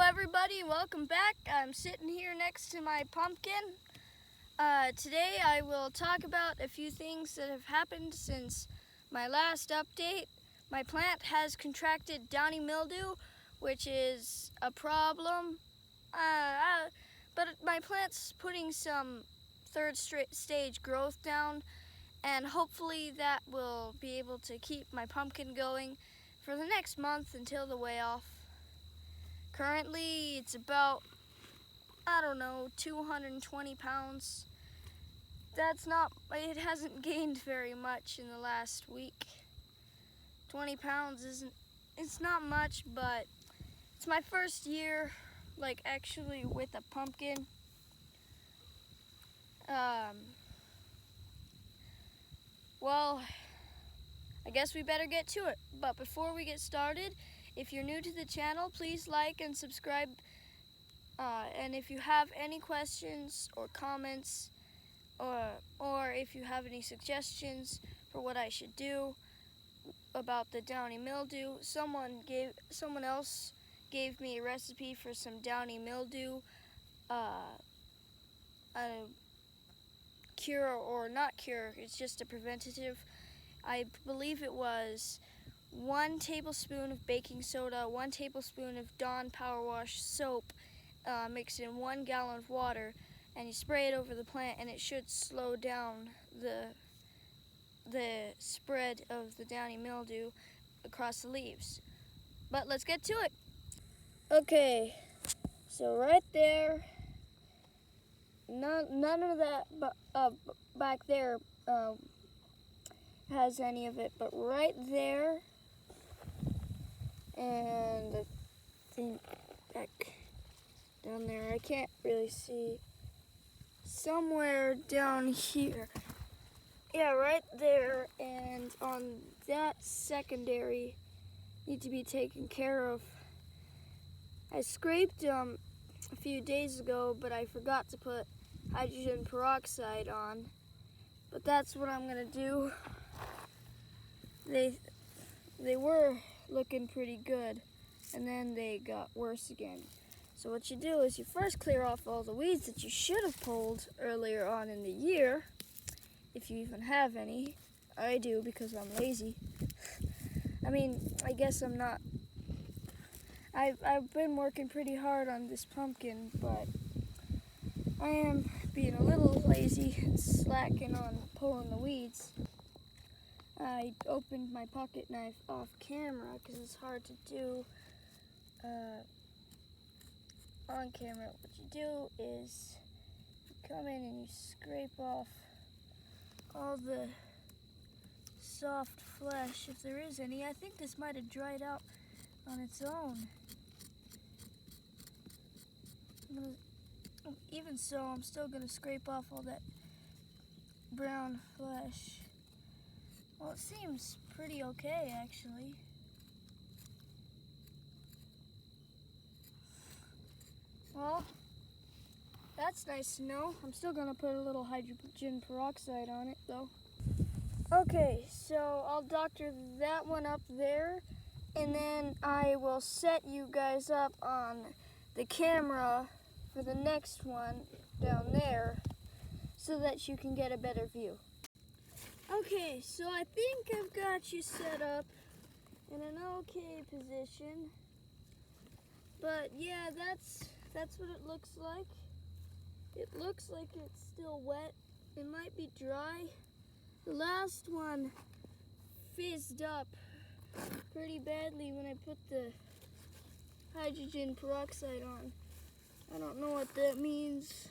everybody, welcome back. I'm sitting here next to my pumpkin. Today I will talk about a few things that have happened since my last update. My plant has contracted downy mildew, which is a problem. But my plant's putting some third stage growth down, and hopefully that will be able to keep my pumpkin going for the next month until the weigh off. Currently, it's about, 220 pounds. It hasn't gained very much in the last week. 20 pounds it's not much, but it's my first year, actually with a pumpkin. Well, I guess we better get to it. But before we get started, if you're new to the channel, please like and subscribe. And if you have any questions or comments, or if you have any suggestions for what I should do about the downy mildew, someone else gave me a recipe for some downy mildew, a cure or not cure. It's just a preventative. I believe it was 1 tablespoon of baking soda, 1 tablespoon of Dawn Power Wash soap, mixed in 1 gallon of water, and you spray it over the plant, and it should slow down the spread of the downy mildew across the leaves. But let's get to it. Okay, so right there, none of that back there has any of it, but right there, and I think back down there, I can't really see, somewhere down here, yeah, right there, and on that secondary need to be taken care of. I scraped a few days ago, but I forgot to put hydrogen peroxide on, but that's what I'm gonna do. They were looking pretty good, and then they got worse again. So what you do is you first clear off all the weeds that you should have pulled earlier on in the year, if you even have any. I do, because I'm lazy. I mean, I guess I'm not. I've been working pretty hard on this pumpkin, but I am being a little lazy and slacking on pulling the weeds. I opened my pocket knife off camera because it's hard to do on camera. What you do is you come in and you scrape off all the soft flesh, if there is any. I think this might have dried out on its own. Even so, I'm still going to scrape off all that brown flesh. Well, it seems pretty okay, actually. Well, that's nice to know. I'm still going to put a little hydrogen peroxide on it, though. Okay, so I'll doctor that one up there, and then I will set you guys up on the camera for the next one down there so that you can get a better view. Okay, so I think I've got you set up in an okay position, but yeah, that's what it looks like. It looks like it's still wet. It might be dry. The last one fizzed up pretty badly when I put the hydrogen peroxide on. I don't know what that means.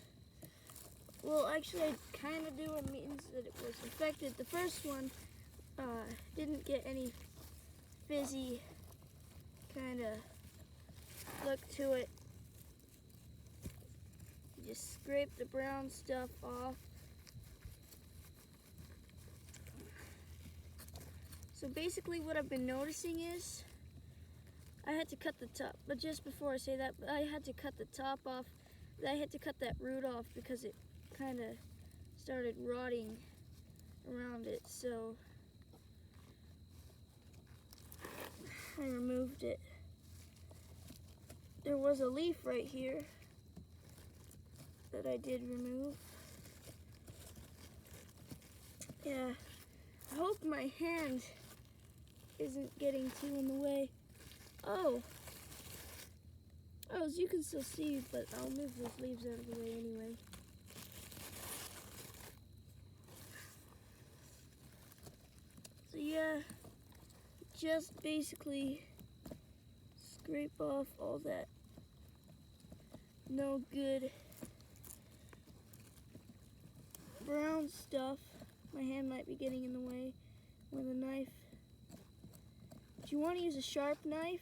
Well, actually, I kind of do. It means that it was infected. The first one didn't get any fizzy kind of look to it. You just scrape the brown stuff off. So basically what I've been noticing is I had to cut the top, but just before I say that, I had to cut the top off. I had to cut that root off because it kind of started rotting around it, so I removed it. there was a leaf right here that I did remove. Yeah, I hope my hand isn't getting too in the way. Oh, as you can still see, but I'll move those leaves out of the way anyway. So yeah, just basically scrape off all that no good brown stuff. My hand might be getting in the way with a knife. But you want to use a sharp knife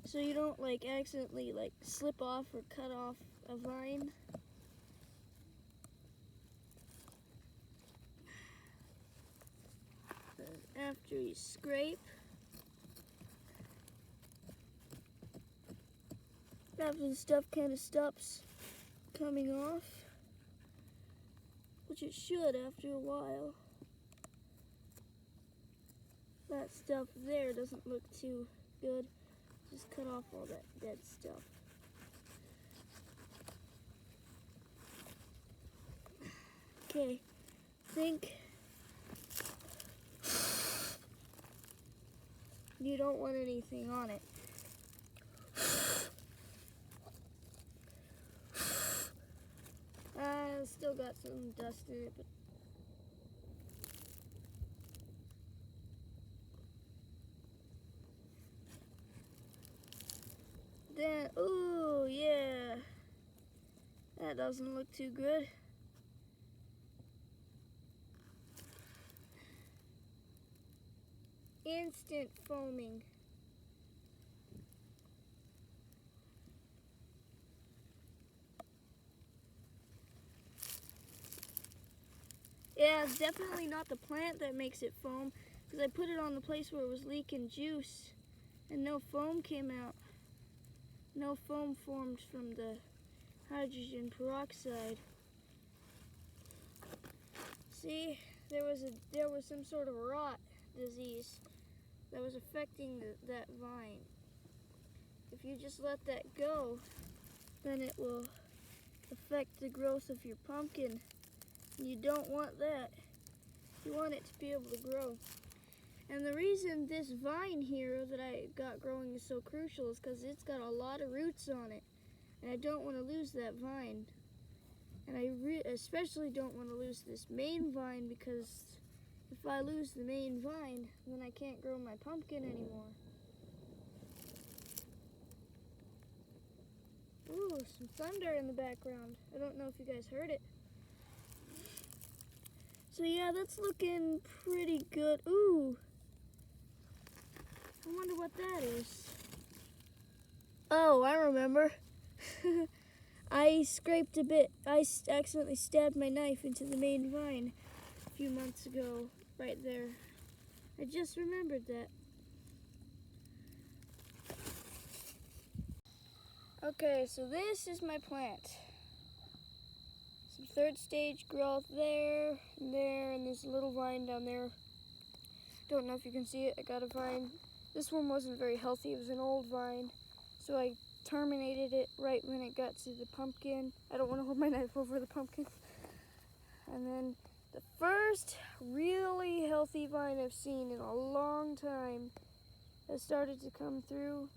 so you don't like accidentally like slip off or cut off a vine. Then after you scrape, after the stuff kind of stops coming off, which it should after a while, that stuff there doesn't look too good. Just cut off all that dead stuff. Okay, think you don't want anything on it. Still got some dust in it, but then, ooh, yeah, that doesn't look too good. Instant foaming. Yeah, it's definitely not the plant that makes it foam, because I put it on the place where it was leaking juice and no foam came out. No foam formed from the hydrogen peroxide. See, there was some sort of rot disease that was affecting that vine. If you just let that go, then it will affect the growth of your pumpkin. You don't want that. You want it to be able to grow. And the reason this vine here that I got growing is so crucial is because it's got a lot of roots on it. And I don't want to lose that vine. And I especially don't want to lose this main vine, because if I lose the main vine, then I can't grow my pumpkin anymore. Ooh, some thunder in the background. I don't know if you guys heard it. So yeah, that's looking pretty good. Ooh, I wonder what that is. Oh, I remember. I scraped a bit. I accidentally stabbed my knife into the main vine a few months ago, right there. I just remembered that. Okay, so this is my plant. Some third stage growth there, and there's a little vine down there. Don't know if you can see it. I got a vine. This one wasn't very healthy. It was an old vine, so I terminated it right when it got to the pumpkin. I don't want to hold my knife over the pumpkin. And then the first really healthy vine I've seen in a long time has started to come through.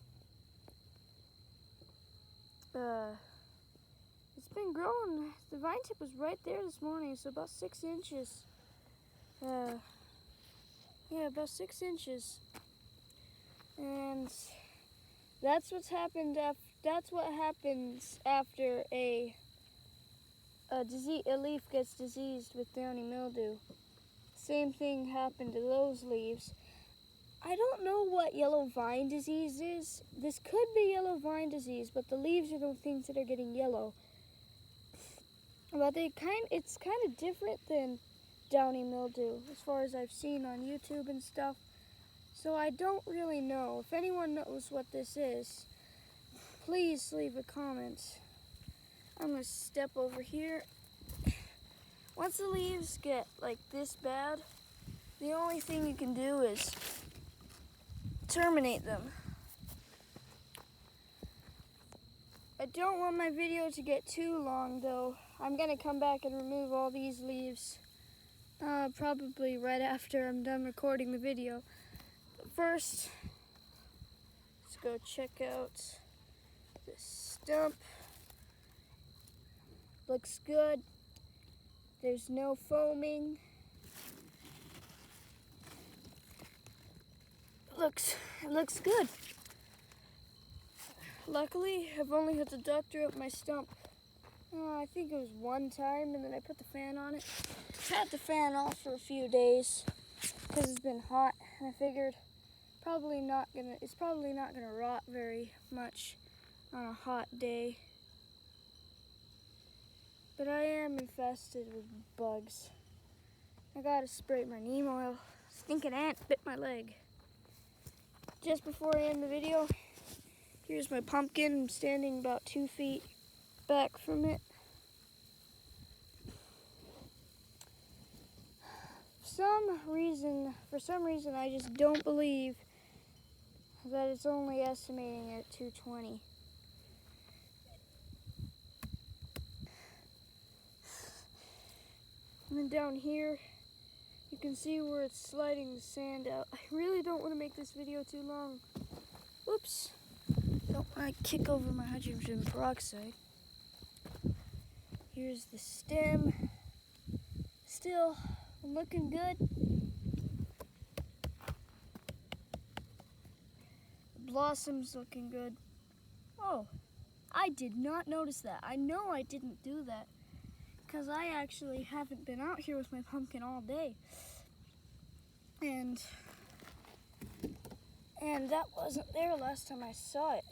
It's been growing. The vine tip was right there this morning, so about 6 inches. Yeah, about 6 inches. And that's what's happened that's what happens after a leaf gets diseased with downy mildew. Same thing happened to those leaves. I don't know what yellow vine disease is. This could be yellow vine disease, but the leaves are the things that are getting yellow. But it's kind of different than downy mildew as far as I've seen on YouTube and stuff. So I don't really know. If anyone knows what this is, please leave a comment. I'm gonna step over here. Once the leaves get like this bad, the only thing you can do is terminate them. I don't want my video to get too long though. I'm gonna come back and remove all these leaves probably right after I'm done recording the video. But first, let's go check out this stump. Looks good. There's no foaming. It looks good. Luckily, I've only had to doctor up my stump. I think it was one time, and then I put the fan on it. Had the fan off for a few days because it's been hot, and I figured it's probably not gonna rot very much on a hot day. But I am infested with bugs. I gotta spray my neem oil. Stinking ant bit my leg. Just before I end the video, here's my pumpkin. I'm standing about 2 feet back from it. For some reason, I just don't believe that it's only estimating at 220. And then down here, you can see where it's sliding the sand out. I really don't want to make this video too long. Oops. Don't want to kick over my hydrogen peroxide. Here's the stem. Still looking good. The blossoms looking good. Oh, I did not notice that. I know I didn't do that because I actually haven't been out here with my pumpkin all day. And that wasn't there last time I saw it.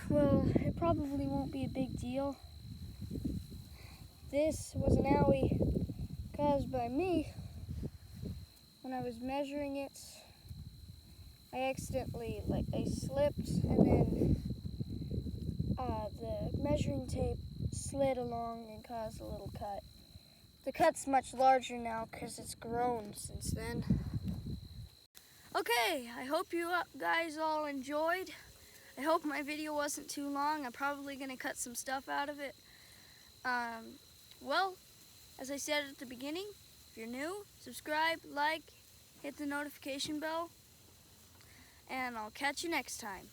Well, it probably won't be a big deal. This was an owie caused by me. When I was measuring it, I accidentally, I slipped, and then the measuring tape slid along and caused a little cut. The cut's much larger now because it's grown since then. Okay, I hope you guys all enjoyed. I hope my video wasn't too long. I'm probably going to cut some stuff out of it. Well, as I said at the beginning, if you're new, subscribe, like, hit the notification bell, and I'll catch you next time.